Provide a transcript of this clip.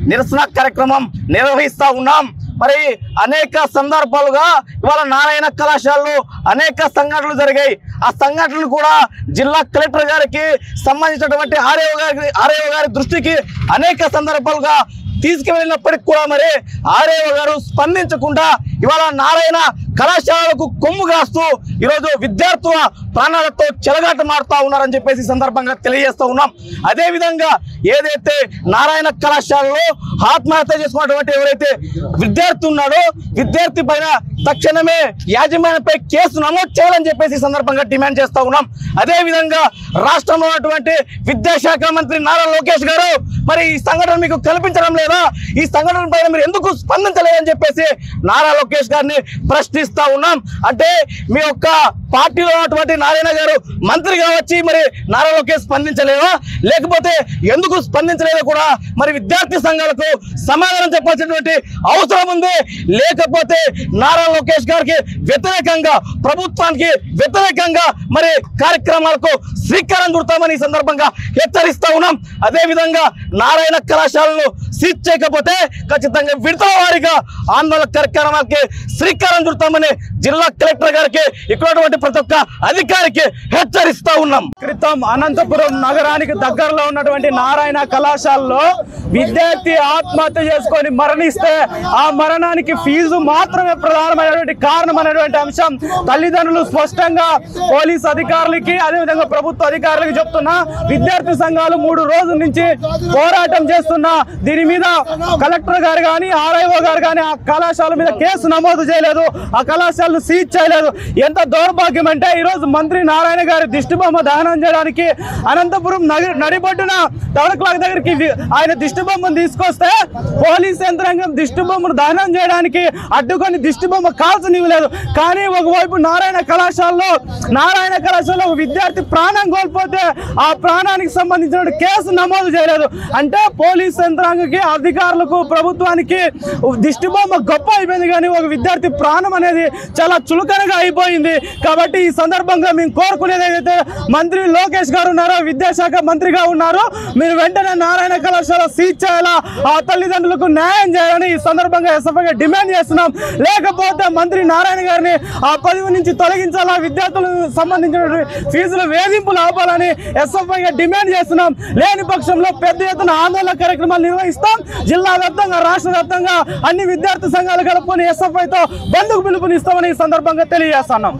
నిరసన కార్యక్రమం నిర్వహిస్తా ఉన్నాం। మరి అనేక సందర్భాలుగా ఇవాళ నారాయణ కళాశాలలో అనేక సంఘటనలు జరిగాయి। ఆ సంఘటనలు కూడా జిల్లా కలెక్టర్ గారికి సంబంధించినటువంటి ఆర్ఏఓ గారి దృష్టికి అనేక సందర్భాలుగా తీసుకువెళ్ళినప్పటికీ కూడా మరి ఆర్ఏఓ గారు స్పందించకుండా ఇవాళ నారాయణ కళాశాలకు కొమ్ము కాస్తూ ఈరోజు విద్యార్థుల ప్రాణాలతో చెలగాటమాడుతూ ఉన్నారని చెప్పేసి సందర్భంగా తెలియజేస్తూ ఉన్నాం। అదే విధంగా ఏదైతే నారాయణ కళాశాలలో ఆత్మహత్య చేసుకున్నటువంటి ఎవరైతే విద్యార్థి ఉన్నాడో విద్యార్థి పైన తక్షణమే యాజమాన్యంపై కేసు నమోదు చేయాలని చెప్పేసి సందర్భంగా డిమాండ్ చేస్తూ ఉన్నాం। అదే విధంగా రాష్ట్రంలో ఉన్నటువంటి విద్యాశాఖ మంత్రి నారా లోకేష్ గారు మరి ఈ సంఘటన మీకు కల్పించడం లేదా, ఈ సంఘటన పైన మీరు ఎందుకు స్పందించలేదని చెప్పేసి నారా లోకేష్ గారిని ప్రశ్నిస్తా ఉన్నాం। అంటే మీ యొక్క పార్టీలో ఉన్నటువంటి నారాయణ గారు మంత్రిగా వచ్చి మరి నారా లోకేష్ స్పందించలేదా, లేకపోతే ఎందుకు స్పందించలేదో కూడా మరి విద్యార్థి సంఘాలకు సమాధానం చెప్పాల్సినటువంటి అవసరం ఉంది। లేకపోతే నారా లోకేష్ గారికి వ్యతిరేకంగా ప్రభుత్వానికి వ్యతిరేకంగా మరి కార్యక్రమాలకు శ్రీకారం చుడతామని ఈ సందర్భంగా హెచ్చరిస్తా ఉన్నాం। అదే విధంగా నారాయణ కళాశాలను సీజ్ చేయకపోతే ఖచ్చితంగా విడతల వారీగా ఆందోళన కార్యక్రమాలకి శ్రీకారం చుడతామని జిల్లా కలెక్టర్ గారికి ఇక్కడ ప్రతి ఒక్క అధికారికి హెచ్చరిస్తా ఉన్నాం। క్రితం అనంతపురం నగరానికి దగ్గరలో ఉన్నటువంటి నారాయణ కళాశాలలో విద్యార్థి ఆత్మహత్య చేసుకొని మరణిస్తే ఆ మరణానికి ఫీజు మాత్రమే ప్రధానమైనటువంటి కారణం అనేటువంటి అంశం తల్లిదండ్రులు స్పష్టంగా పోలీస్ అధికారులకి అదేవిధంగా ప్రభుత్వ అధికారులకు చెప్తున్నా, విద్యార్థి సంఘాలు 3 రోజుల నుంచి పోరాటం చేస్తున్నా దీని మీద కలెక్టర్ గారు కానీ ఆర్ఐఓ గారు కానీ ఆ కళాశాల మీద కేసు నమోదు చేయలేదు, ఆ కళాశాలను సీజ్ చేయలేదు। ఎంత దౌర్భాగ్యం అంటే ఈరోజు మంత్రి నారాయణ గారి దిష్టిబొమ్మ దహనం చేయడానికి అనంతపురం నడిబొడ్డున టవర్ క్లాక్ దగ్గరికి ఆయన దిష్టిబొమ్మను తీసుకొస్తే పోలీస్ యంత్రాంగం దిష్టిబొమ్మను దహనం చేయడానికి అడ్డుకొని దిష్టిబొమ్మ కాల్చనివ్వలేదు। కానీ ఒకవైపు నారాయణ కళాశాలలో ఒక విద్యార్థి ప్రాణం కోల్పోతే ఆ ప్రాణానికి సంబంధించిన కేసు నమోదు చేయలేదు। అంటే పోలీస్ యంత్రాంగకి అధికారులకు ప్రభుత్వానికి దిష్టిబొమ్మ గొప్ప అయిపోయింది, కానీ ఒక విద్యార్థి ప్రాణం అనేది చాలా చులకనగా అయిపోయింది। కాబట్టి ఈ సందర్భంగా మేము కోరుకునేది ఏదైతే మంత్రి లోకేష్ గారు ఉన్నారో, విద్యాశాఖ మంత్రిగా ఉన్నారు, మీరు వెంటనే నారాయణ కళాశాల సీజ్ చేయాలా, ఆ తల్లిదండ్రులకు న్యాయం చేయాలని ఈ సందర్భంగా ఎస్ఎఫ్ఐగా డిమాండ్ చేస్తున్నాం। లేకపోతే మంత్రి నారాయణ గారిని ఆ పదవి నుంచి తొలగించాలా, విద్యార్థులకు సంబంధించిన ఫీజుల వేధింపులు ఆపాలని ఎస్ఎఫ్ఐగా డిమాండ్ చేస్తున్నాం। లేని పక్షంలో పెద్ద ఎత్తున ఆందోళన కార్యక్రమాలు నిర్వహిస్తాం। జిల్లా వ్యాప్తంగా రాష్ట్ర వ్యాప్తంగా అన్ని విద్యార్థి సంఘాలు కలుపుకొని ఎస్ఎఫ్ఐతో బంద్కు పిలుపునిస్తామని ఈ సందర్భంగా తెలియజేస్తున్నాం।